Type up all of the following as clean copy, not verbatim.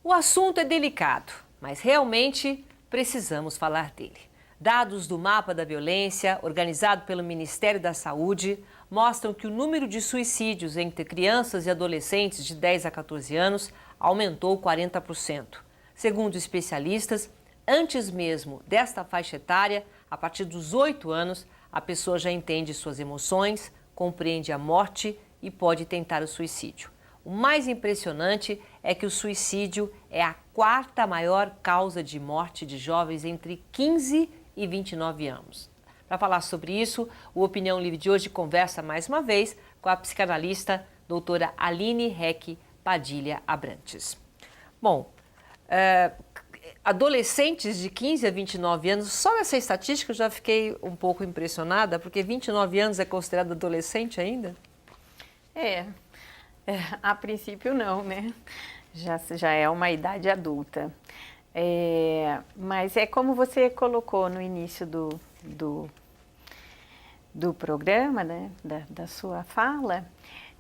O assunto é delicado, mas realmente precisamos falar dele. Dados do Mapa da Violência, organizado pelo Ministério da Saúde, mostram que o número de suicídios entre crianças e adolescentes de 10 a 14 anos aumentou 40%. Segundo especialistas, antes mesmo desta faixa etária, a partir dos 8 anos, a pessoa já entende suas emoções, compreende a morte e pode tentar o suicídio. O mais impressionante é que o suicídio é a quarta maior causa de morte de jovens entre 15 e 29 anos. Para falar sobre isso, o Opinião Livre de hoje conversa mais uma vez com a psicanalista doutora Aline Heck Padilha Abrantes. Bom, adolescentes de 15 a 29 anos, só essa estatística eu já fiquei um pouco impressionada, porque 29 anos é considerado adolescente ainda? A princípio não, né? Já é uma idade adulta. Mas é como você colocou no início do programa, né? Da sua fala,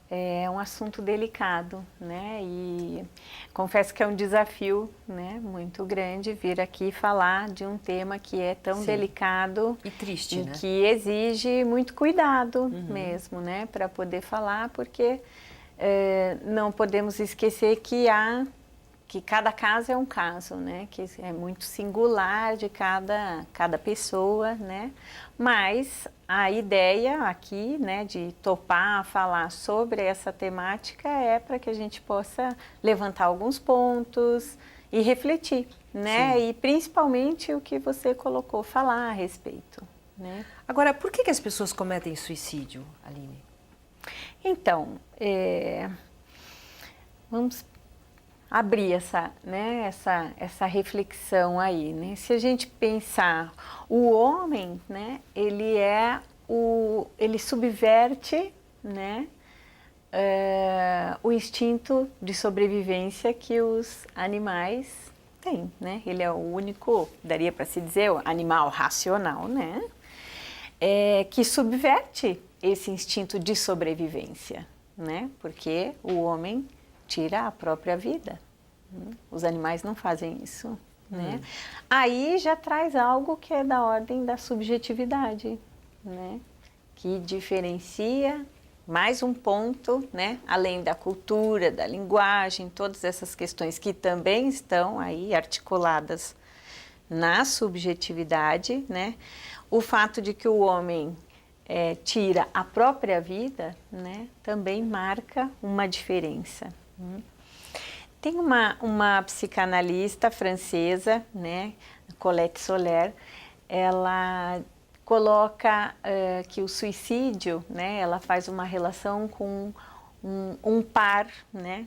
é um assunto delicado, né? E confesso que é um desafio, né, muito grande vir aqui falar de um tema que é tão delicado e triste, né? Que exige muito cuidado mesmo, né? Para poder falar, porque não podemos esquecer que cada caso é um caso, né? Que é muito singular de cada pessoa, né? Mas a ideia aqui, né, de topar falar sobre essa temática é para que a gente possa levantar alguns pontos e refletir, né? Sim. E principalmente o que você colocou, falar a respeito, né? Agora, por que as pessoas cometem suicídio, Aline? Então, vamos abrir essa reflexão aí, né? Se a gente pensar, o homem, né, ele subverte, né, o instinto de sobrevivência que os animais têm, né? Ele é o único, daria para se dizer, o animal racional, né, que subverte esse instinto de sobrevivência, né? Porque o homem tira a própria vida. Os animais não fazem isso, né? Aí já traz algo que é da ordem da subjetividade, né? Que diferencia mais um ponto, né? Além da cultura, da linguagem, todas essas questões que também estão aí articuladas na subjetividade, né? O fato de que o homem tira a própria vida, né? Também marca uma diferença. Tem uma psicanalista francesa, né, Colette Soler, ela coloca que o suicídio, né, ela faz uma relação com um par, né,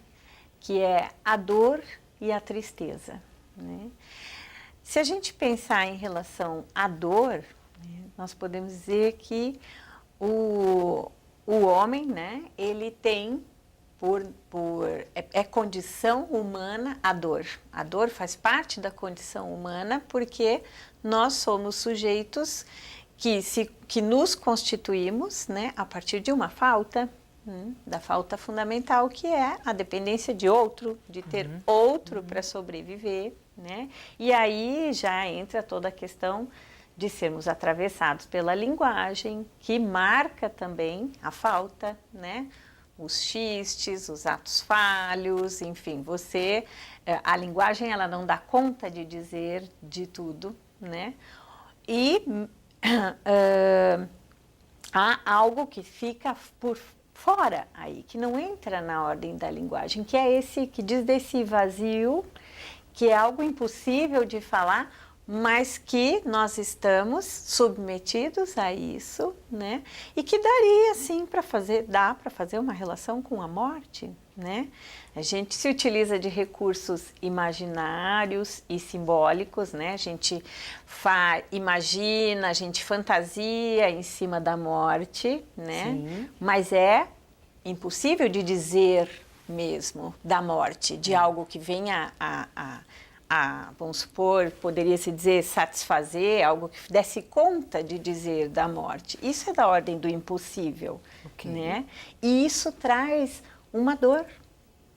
que é a dor e a tristeza, né? Se a gente pensar em relação à dor, né, nós podemos dizer que o homem, né, ele tem é condição humana a dor. A dor faz parte da condição humana porque nós somos sujeitos que nos constituímos, né, a partir de uma falta, da falta fundamental, que é a dependência de outro, de ter outro para sobreviver, né? E aí já entra toda a questão de sermos atravessados pela linguagem, que marca também a falta, né? Os xistes, os atos falhos, enfim, a linguagem ela não dá conta de dizer de tudo, né? E há algo que fica por fora aí, que não entra na ordem da linguagem, que é que diz desse vazio, que é algo impossível de falar, mas que nós estamos submetidos a isso, né? E que daria, sim, dá para fazer uma relação com a morte, né? A gente se utiliza de recursos imaginários e simbólicos, né? A gente imagina, a gente fantasia em cima da morte, né? Sim. Mas é impossível de dizer mesmo da morte, de algo que venha vamos supor, poderia-se dizer, satisfazer, algo que desse conta de dizer da morte. Isso é da ordem do impossível, né? E isso traz uma dor,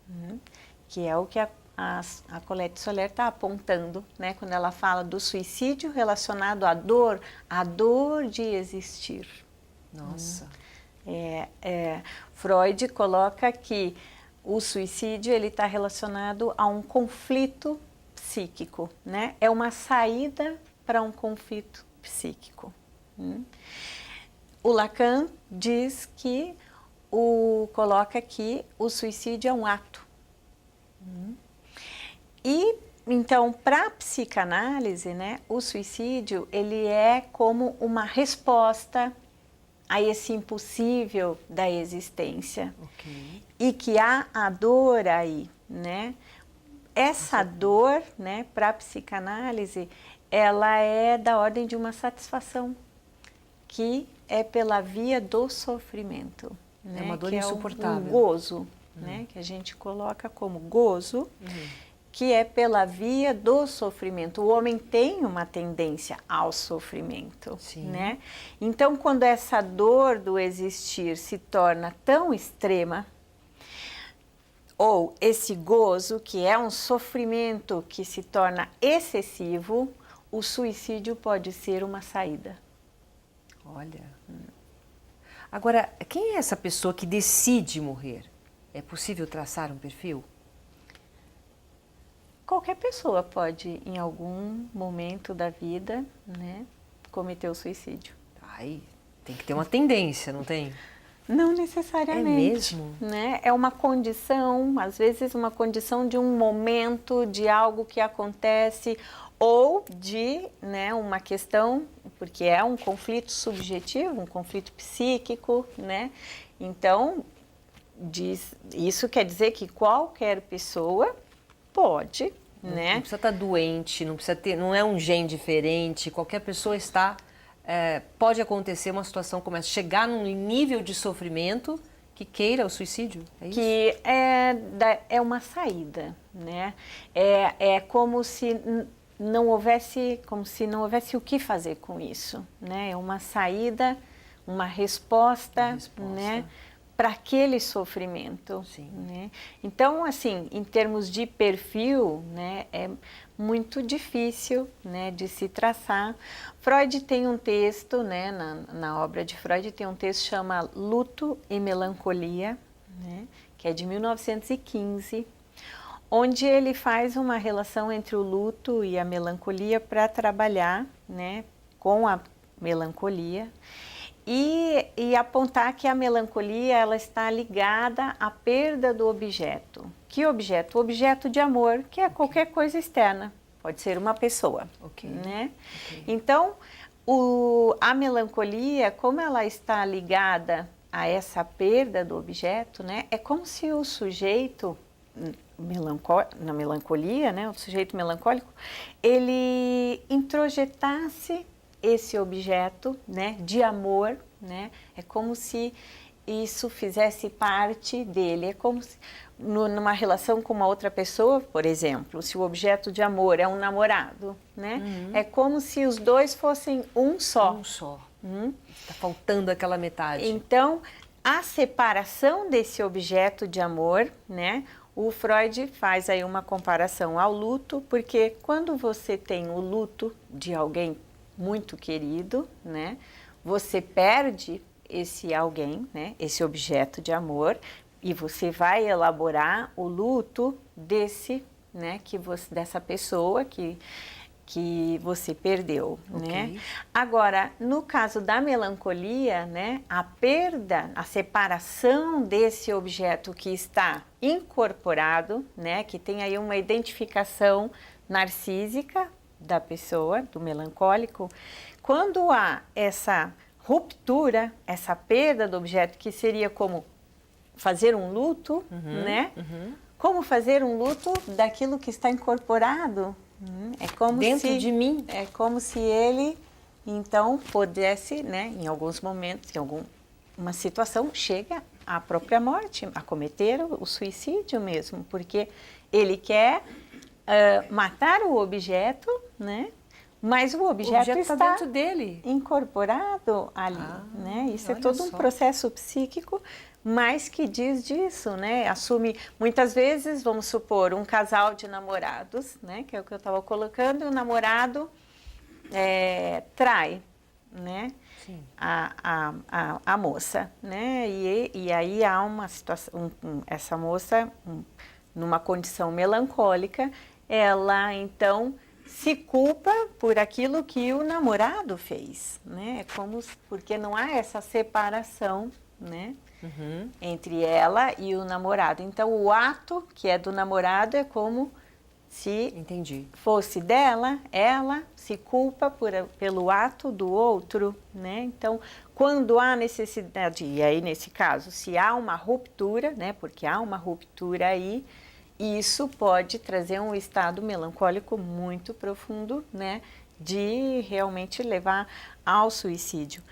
né? Que é o que a Colette Soler está apontando, né? Quando ela fala do suicídio relacionado à dor de existir. Nossa. Freud coloca que o suicídio ele está relacionado a um conflito psíquico, né? É uma saída para um conflito psíquico. O Lacan diz que coloca que o suicídio é um ato. E então, para a psicanálise, né, o suicídio ele é como uma resposta a esse impossível da existência. E que há a dor aí, né? Essa dor, né, para a psicanálise, ela é da ordem de uma satisfação, que é pela via do sofrimento. É uma dor que insuportável. É um gozo, né, que a gente coloca como gozo, que é pela via do sofrimento. O homem tem uma tendência ao sofrimento, né? Então, quando essa dor do existir se torna tão extrema, ou esse gozo, que é um sofrimento que se torna excessivo, o suicídio pode ser uma saída. Olha. Agora, quem é essa pessoa que decide morrer? É possível traçar um perfil? Qualquer pessoa pode, em algum momento da vida, né, cometer o suicídio. Ai, tem que ter uma tendência, não tem? Não necessariamente. É mesmo? Né? É uma condição, às vezes uma condição de um momento, de algo que acontece, ou de, né, uma questão, porque é um conflito subjetivo, um conflito psíquico, né? Então, isso quer dizer que qualquer pessoa pode, né? Não precisa estar doente, não precisa ter, não é um gene diferente, qualquer pessoa pode acontecer uma situação como essa, chegar num nível de sofrimento que queira o suicídio, é isso? Que é uma saída, né? É como se não houvesse o que fazer com isso, né? É uma saída, uma resposta. Né? Para aquele sofrimento. Né? Então, assim, em termos de perfil, né, é muito difícil, né, de se traçar. Freud tem um texto, né, na obra de Freud tem um texto que chama Luto e Melancolia, né, que é de 1915, onde ele faz uma relação entre o luto e a melancolia para trabalhar, né, com a melancolia. E apontar que a melancolia ela está ligada à perda do objeto. Que objeto? O objeto de amor, que é qualquer coisa externa. Pode ser uma pessoa. Né? Então, a melancolia, como ela está ligada a essa perda do objeto, né, é como se o sujeito na melancolia, né, o sujeito melancólico, ele introjetasse esse objeto, né, de amor, né, é como se isso fizesse parte dele, é como se numa relação com uma outra pessoa, por exemplo, se o objeto de amor é um namorado, né, é como se os dois fossem um só. Um só. Está faltando aquela metade. Então, a separação desse objeto de amor, né, o Freud faz aí uma comparação ao luto, porque quando você tem o luto de alguém muito querido, né? Você perde esse alguém, né? Esse objeto de amor, e você vai elaborar o luto né? Dessa pessoa que você perdeu, né? Agora, no caso da melancolia, né? A perda, a separação desse objeto que está incorporado, né? Que tem aí uma identificação narcísica da pessoa, do melancólico, quando há essa ruptura, essa perda do objeto, que seria como fazer um luto, né? Como fazer um luto daquilo que está incorporado. É como dentro de mim. É como se ele, então, pudesse, né, em alguns momentos, em alguma situação, chega à própria morte, a cometer o suicídio mesmo, porque ele quer matar o objeto, né? Mas o objeto está dentro dele, incorporado ali, né? Isso é todo um processo psíquico, mas que diz disso, né? Assume, muitas vezes, vamos supor, um casal de namorados, né? Que é o que eu estava colocando, e o namorado trai, né? Sim. A moça, né? E aí há uma situação, essa moça, numa condição melancólica, ela então se culpa por aquilo que o namorado fez, né? Porque não há essa separação, né? Entre ela e o namorado. Então, o ato que é do namorado é como se fosse dela, ela se culpa pelo ato do outro, né? Então, quando há necessidade, e aí nesse caso, se há uma ruptura, né? Porque há uma ruptura aí, isso pode trazer um estado melancólico muito profundo, né? De realmente levar ao suicídio.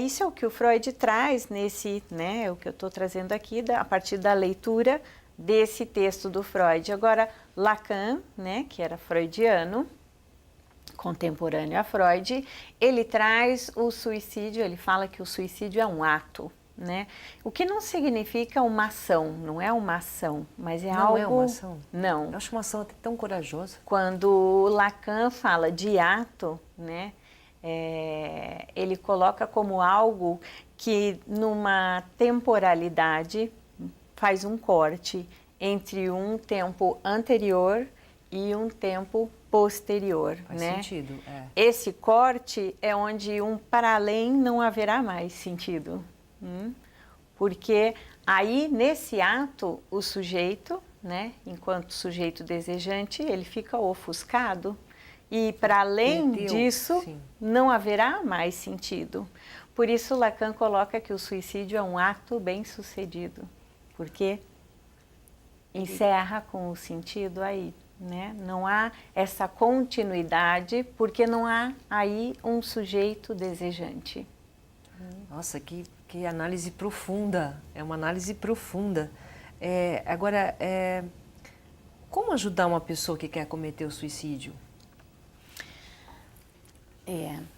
Isso é o que o Freud traz nesse, né? O que eu estou trazendo aqui a partir da leitura desse texto do Freud. Agora, Lacan, né, que era freudiano, contemporâneo a Freud, ele traz o suicídio, ele fala que o suicídio é um ato, né? O que não significa uma ação, não é uma ação, mas é algo... Não é uma ação? Não. Eu acho uma ação até tão corajosa. Quando Lacan fala de ato, né, ele coloca como algo que numa temporalidade faz um corte entre um tempo anterior e um tempo posterior, Faz né? sentido, Esse corte é onde para além não haverá mais sentido. Porque aí, nesse ato, o sujeito, né, enquanto sujeito desejante, ele fica ofuscado. E para além disso, não haverá mais sentido. Por isso, Lacan coloca que o suicídio é um ato bem-sucedido. Porque encerra com o sentido aí, né? Não há essa continuidade, porque não há aí um sujeito desejante. Nossa, que análise profunda, é uma análise profunda. Agora, como ajudar uma pessoa que quer cometer o suicídio?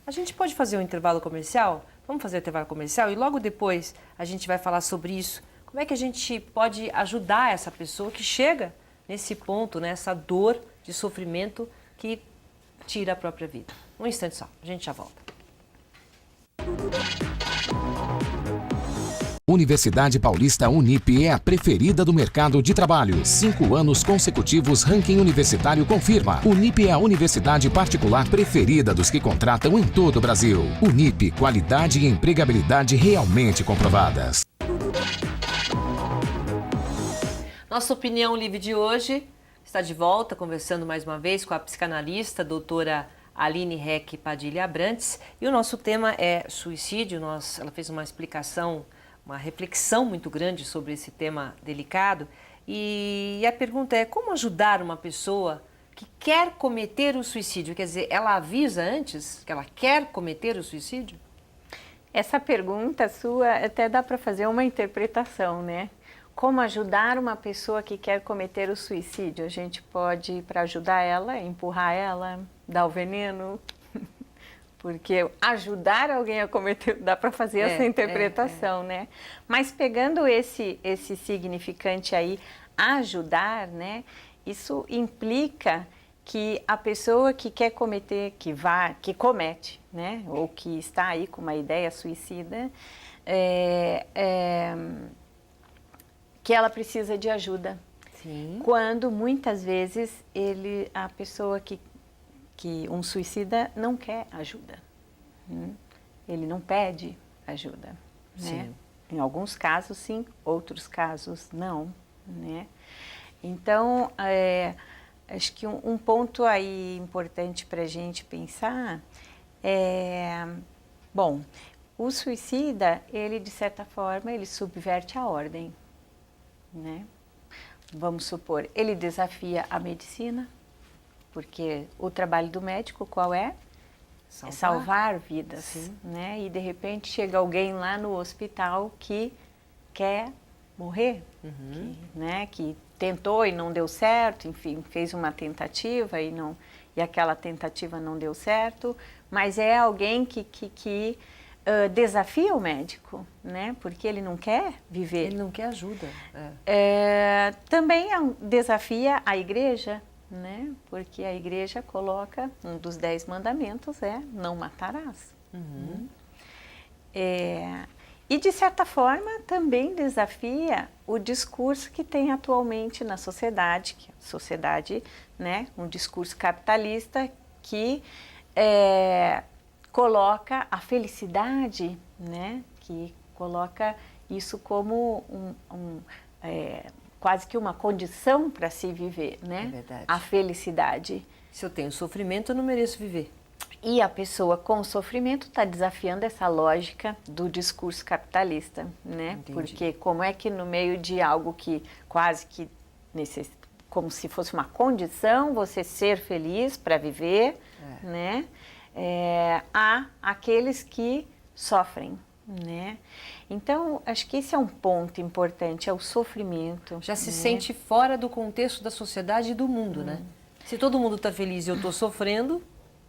A gente pode fazer um intervalo comercial? Vamos fazer o intervalo comercial e logo depois a gente vai falar sobre isso. Como é que a gente pode ajudar essa pessoa que chega nesse ponto, nessa dor de sofrimento que tira a própria vida? Um instante só, a gente já volta. Universidade Paulista Unip é a preferida do mercado de trabalho. 5 anos consecutivos, ranking universitário confirma. Unip é a universidade particular preferida dos que contratam em todo o Brasil. Unip, qualidade e empregabilidade realmente comprovadas. Nossa Opinião Livre de hoje está de volta, conversando mais uma vez com a psicanalista, doutora Aline Heck Padilha Abrantes. E o nosso tema é suicídio. Ela fez uma explicação, uma reflexão muito grande sobre esse tema delicado. E a pergunta é: como ajudar uma pessoa que quer cometer o suicídio? Quer dizer, ela avisa antes que ela quer cometer o suicídio? Essa pergunta sua até dá para fazer uma interpretação, né? Como ajudar uma pessoa que quer cometer o suicídio? A gente pode, para ajudar ela, empurrar ela, dar o veneno, porque ajudar alguém a cometer, dá para fazer essa interpretação, né? Mas pegando esse significante aí, ajudar, né? Isso implica que a pessoa que quer cometer, que comete, né? Ou que está aí com uma ideia suicida, que ela precisa de ajuda. Sim. Quando muitas vezes a pessoa que um suicida não quer ajuda. Ele não pede ajuda. Né? Em alguns casos sim, outros casos não. Né? Então, acho que um ponto aí importante para a gente pensar bom, o suicida, ele de certa forma, ele subverte a ordem. Né? Vamos supor, ele desafia a medicina, porque o trabalho do médico qual é? Salvar vidas, né? E de repente chega alguém lá no hospital que quer morrer, que tentou e não deu certo, enfim, fez uma tentativa e aquela tentativa não deu certo, mas é alguém que desafia o médico, né? Porque ele não quer viver. Ele não quer ajuda. Também desafia a igreja, né? Porque a igreja coloca, um dos 10 mandamentos é não matarás. E de certa forma também desafia o discurso que tem atualmente na sociedade, que é a sociedade, né? Um discurso capitalista que coloca a felicidade, né? Que coloca isso como quase que uma condição para se viver, né? É verdade. A felicidade. Se eu tenho sofrimento, eu não mereço viver. E a pessoa com sofrimento está desafiando essa lógica do discurso capitalista, né? Entendi. Porque como é que no meio de algo que quase que como se fosse uma condição você ser feliz para viver, né? Há aqueles que sofrem, né? Então, acho que esse é um ponto importante, é o sofrimento. Já se sente fora do contexto da sociedade e do mundo, né? Se todo mundo está feliz e eu estou sofrendo,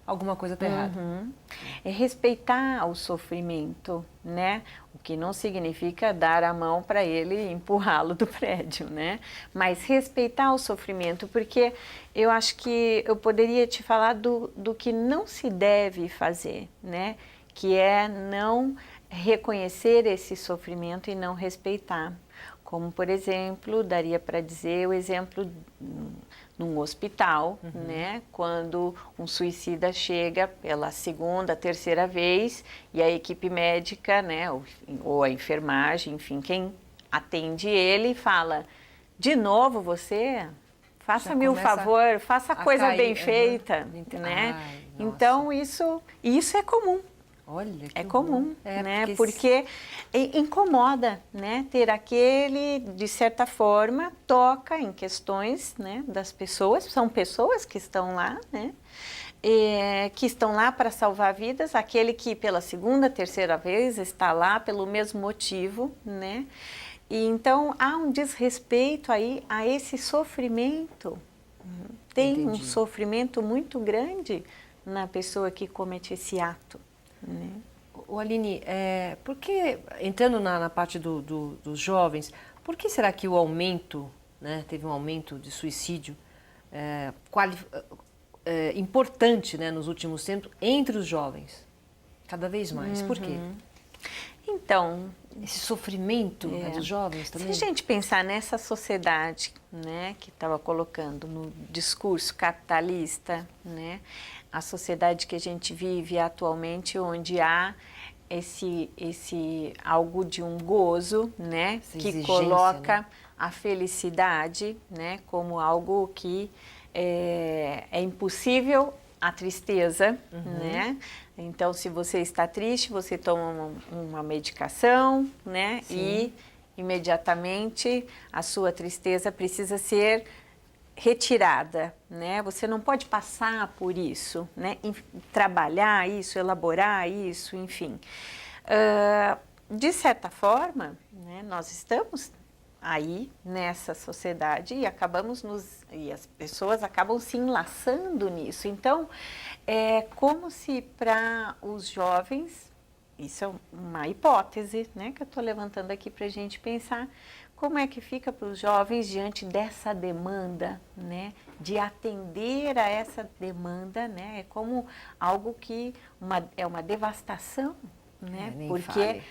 alguma coisa está errada. É respeitar o sofrimento, né? O que não significa dar a mão para ele e empurrá-lo do prédio, né? Mas respeitar o sofrimento, porque eu acho que eu poderia te falar do que não se deve fazer, né? Que é não reconhecer esse sofrimento e não respeitar. Como, por exemplo, daria para dizer o exemplo num hospital, né? Quando um suicida chega pela segunda, terceira vez e a equipe médica, né? Ou a enfermagem, enfim, quem atende ele fala, de novo você? Faça-me o favor, faça a coisa bem feita, né? Ai, então, isso é comum. Olha, que É comum, horror. né? Porque incomoda, né? Ter aquele, de certa forma, toca em questões, né? Das pessoas, são pessoas que estão lá, né? Que estão lá para salvar vidas, aquele que pela segunda, terceira vez está lá pelo mesmo motivo, né? E então há um desrespeito aí a esse sofrimento. Tem um sofrimento muito grande na pessoa que comete esse ato. O Aline, por que, entrando na parte dos jovens, por que será que o aumento, né, teve um aumento de suicídio importante, né, nos últimos tempos entre os jovens? Cada vez mais. Por quê? Então, esse sofrimento dos jovens também? Se a gente pensar nessa sociedade, né, que estava colocando no discurso capitalista, né, a sociedade que a gente vive atualmente, onde há esse algo de um gozo, né, que coloca, né, a felicidade, né, como algo que é impossível, a tristeza, né? Então, se você está triste, você toma uma medicação, né? Sim. E imediatamente a sua tristeza precisa ser retirada, né? Você não pode passar por isso, né? Trabalhar isso, elaborar isso, enfim. De certa forma, né, nós estamos aí nessa sociedade e e as pessoas acabam se enlaçando nisso. Então, é como se para os jovens, isso é uma hipótese, né, que eu estou levantando aqui para a gente pensar, como é que fica para os jovens diante dessa demanda, né, de atender a essa demanda, né, é como algo que é uma devastação, né, porque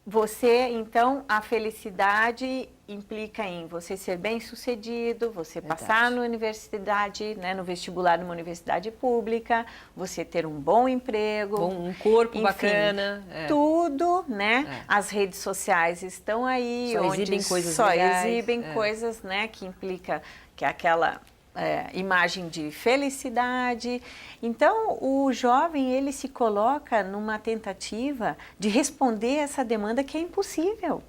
você, então, a felicidade implica em você ser bem-sucedido, você passar na universidade, né, no vestibular numa universidade pública, você ter um bom emprego, um corpo, enfim, bacana, tudo, né? As redes sociais estão aí, só onde exibem coisas só legais, exibem coisas, né, que implica que é aquela imagem de felicidade. Então, o jovem, ele se coloca numa tentativa de responder essa demanda que é impossível.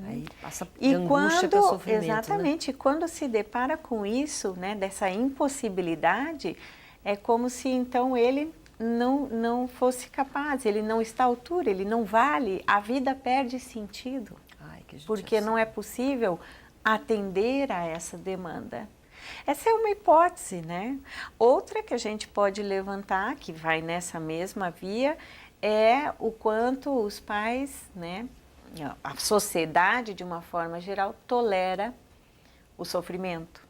Aí passa de angústia para sofrimento. Exatamente, né? Quando se depara com isso, né, dessa impossibilidade, é como se então ele não fosse capaz, ele não está à altura, ele não vale, a vida perde sentido. Ai, que porque não é possível atender a essa demanda. Essa é uma hipótese, né? Outra que a gente pode levantar, que vai nessa mesma via, é o quanto os pais, né, a sociedade de uma forma geral tolera o sofrimento,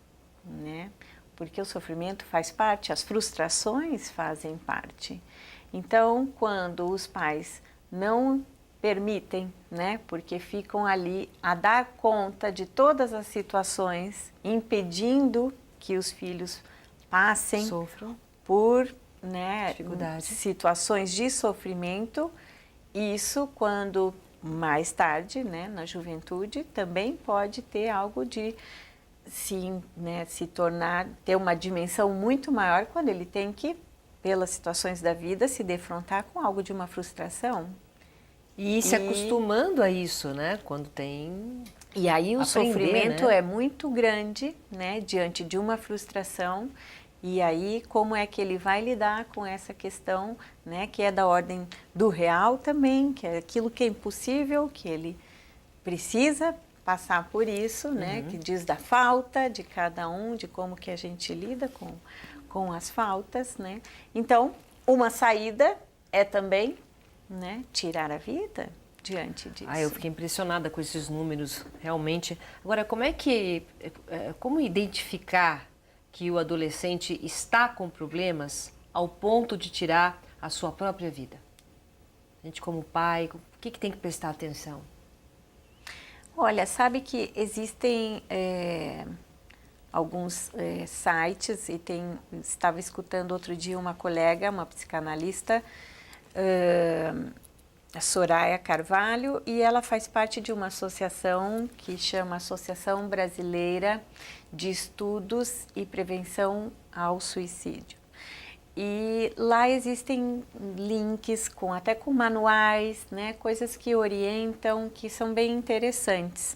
né? Porque o sofrimento faz parte, as frustrações fazem parte. Então, quando os pais não permitem, né, porque ficam ali a dar conta de todas as situações, impedindo que os filhos passem Sofram por, né, dificuldade. situações de sofrimento, isso quando mais tarde, né, na juventude, também pode ter algo de se tornar, ter uma dimensão muito maior quando ele tem que, pelas situações da vida, se defrontar com algo de uma frustração. E se acostumando a isso, né? Quando tem... E aí o aprender, sofrimento né? é muito grande, né? Diante de uma frustração. E aí como é que ele vai lidar com essa questão, né? Que é da ordem do real também, que é aquilo que é impossível, que ele precisa passar por isso, né? Que diz da falta de cada um, de como que a gente lida com as faltas, né? Então, uma saída é também, né, tirar a vida diante disso. Eu fiquei impressionada com esses números, realmente. Agora, como identificar que o adolescente está com problemas ao ponto de tirar a sua própria vida? A gente como pai, o que tem que prestar atenção? Olha, sabe que existem alguns sites e estava escutando outro dia uma colega, uma psicanalista, a Soraya Carvalho, e ela faz parte de uma associação que chama Associação Brasileira de Estudos e Prevenção ao Suicídio. E lá existem links até com manuais, né, coisas que orientam, que são bem interessantes.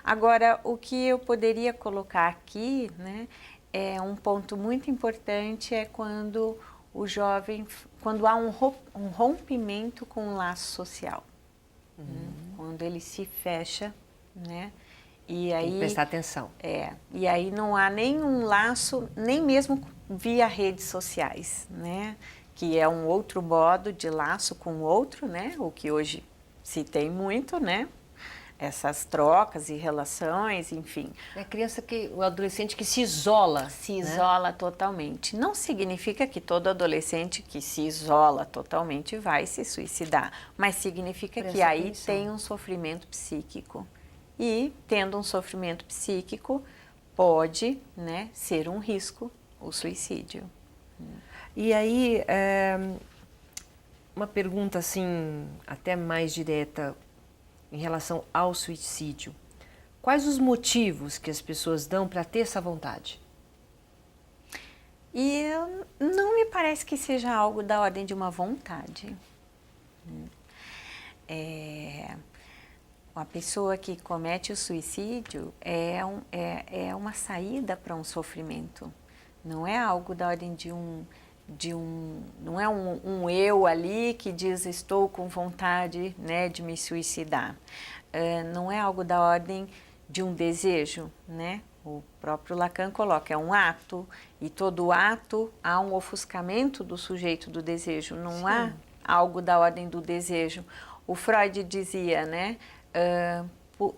Agora, o que eu poderia colocar aqui, né, é um ponto muito importante, é quando o jovem, quando há um rompimento com o laço social, né? Quando ele se fecha, né? E aí, tem que prestar atenção. E aí não há nenhum laço, nem mesmo via redes sociais, né? Que é um outro modo de laço com o outro, né? O que hoje se tem muito, né? Essas trocas e relações, enfim. É a criança o adolescente que se isola. Se né? isola totalmente. Não significa que todo adolescente que se isola totalmente vai se suicidar, mas significa que aí tem um sofrimento psíquico. E, tendo um sofrimento psíquico, pode, né, ser um risco o suicídio. E aí, uma pergunta assim, até mais direta em relação ao suicídio. Quais os motivos que as pessoas dão para ter essa vontade? E não me parece que seja algo da ordem de uma vontade. Uma pessoa que comete o suicídio é uma saída para um sofrimento. Não é algo da ordem não é um eu ali que diz estou com vontade, né, de me suicidar. Não é algo da ordem de um desejo, né? O próprio Lacan coloca, é um ato, e todo ato há um ofuscamento do sujeito do desejo, não há algo da ordem do desejo. O Freud dizia, né,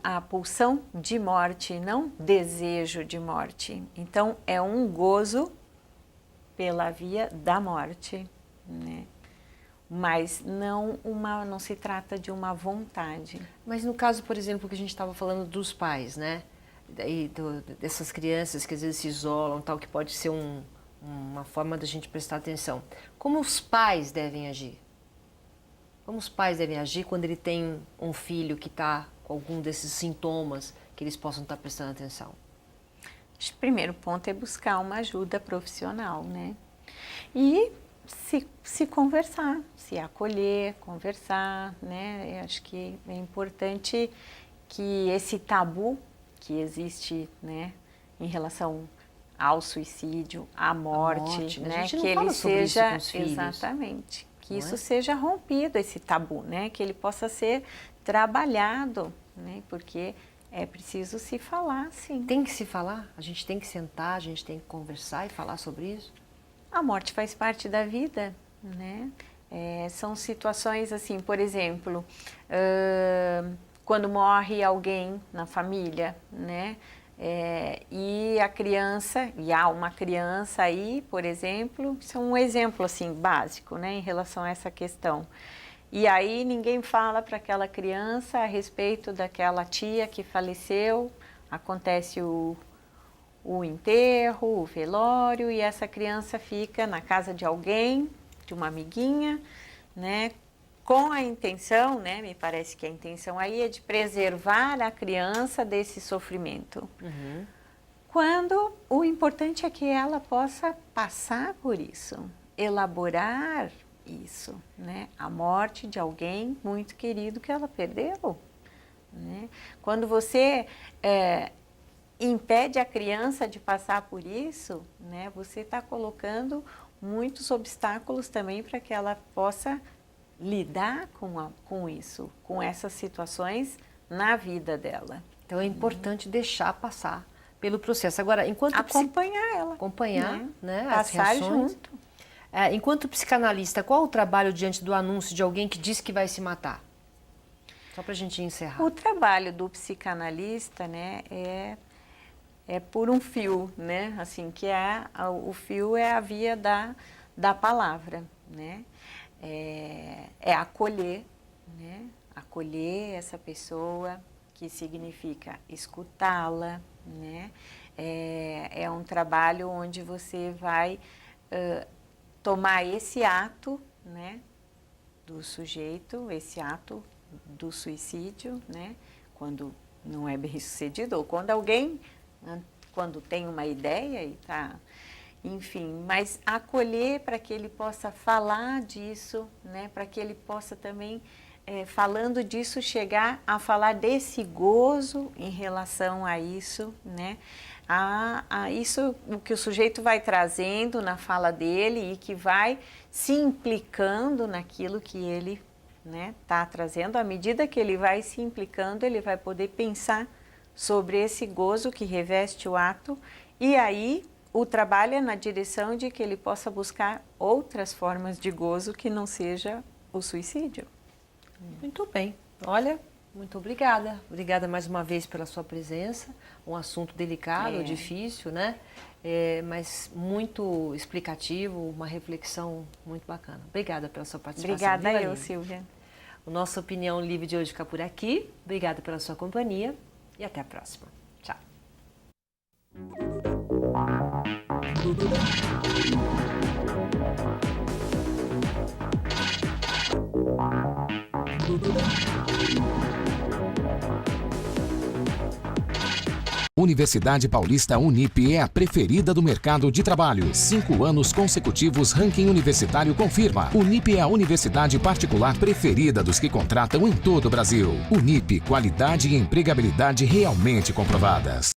a pulsão de morte, não desejo de morte. Então, é um gozo pela via da morte, né? Mas não se trata de uma vontade. Mas no caso, por exemplo, que a gente estava falando dos pais, né? Dessas crianças que às vezes se isolam, tal, que pode ser uma forma da gente prestar atenção. Como os pais devem agir? Como os pais devem agir quando ele tem um filho que está com algum desses sintomas que eles possam estar prestando atenção? O primeiro ponto é buscar uma ajuda profissional, né? E se conversar, se acolher, conversar, né? Eu acho que é importante que esse tabu que existe, né, em relação ao suicídio, à morte, né? né, A gente que não fala ele sobre isso seja com os filhos. Exatamente, que Não isso é? seja rompido, esse tabu, né, que ele possa ser trabalhado, né, porque É preciso se falar, sim. Tem que se falar? A gente tem que sentar, a gente tem que conversar e falar sobre isso? A morte faz parte da vida, né? São situações assim, por exemplo, quando morre alguém na família, né? E a criança, e há uma criança aí, por exemplo, isso é um exemplo assim básico, né, em relação a essa questão. E aí ninguém fala para aquela criança a respeito daquela tia que faleceu, acontece o enterro, o velório, e essa criança fica na casa de alguém, de uma amiguinha, né, com a intenção, né, me parece que a intenção aí é de preservar a criança desse sofrimento. Uhum. Quando o importante é que ela possa passar por isso, elaborar isso, né, a morte de alguém muito querido que ela perdeu, né? Quando você impede a criança de passar por isso, né, você está colocando muitos obstáculos também para que ela possa lidar com isso, com essas situações na vida dela. Então é importante deixar passar pelo processo. Agora, enquanto acompanhar ela, acompanhar, né, as passar reações. junto. Enquanto psicanalista, qual o trabalho diante do anúncio de alguém que diz que vai se matar? Só para a gente encerrar. O trabalho do psicanalista, né, é por um fio, né, assim, que o fio é a via da palavra, né, é acolher, né, acolher essa pessoa, que significa escutá-la, né, é um trabalho onde você vai tomar esse ato, né, do sujeito, esse ato do suicídio, né, quando não é bem sucedido, ou quando alguém, quando tem uma ideia e tá, enfim, mas acolher para que ele possa falar disso, né, para que ele possa também, falando disso, chegar a falar desse gozo em relação a isso, né, a isso o que o sujeito vai trazendo na fala dele e que vai se implicando naquilo que ele está trazendo. À medida que ele vai se implicando, ele vai poder pensar sobre esse gozo que reveste o ato, e aí o trabalho é na direção de que ele possa buscar outras formas de gozo que não seja o suicídio. Muito bem. Olha, muito obrigada. Obrigada mais uma vez pela sua presença. Um assunto delicado, difícil, né? Mas muito explicativo, uma reflexão muito bacana. Obrigada pela sua participação. Obrigada eu, Silvia. O nosso Opinião Livre de hoje fica por aqui. Obrigada pela sua companhia e até a próxima. Tchau. Universidade Paulista Unip é a preferida do mercado de trabalho. 5 anos consecutivos, ranking universitário confirma. Unip é a universidade particular preferida dos que contratam em todo o Brasil. Unip, qualidade e empregabilidade realmente comprovadas.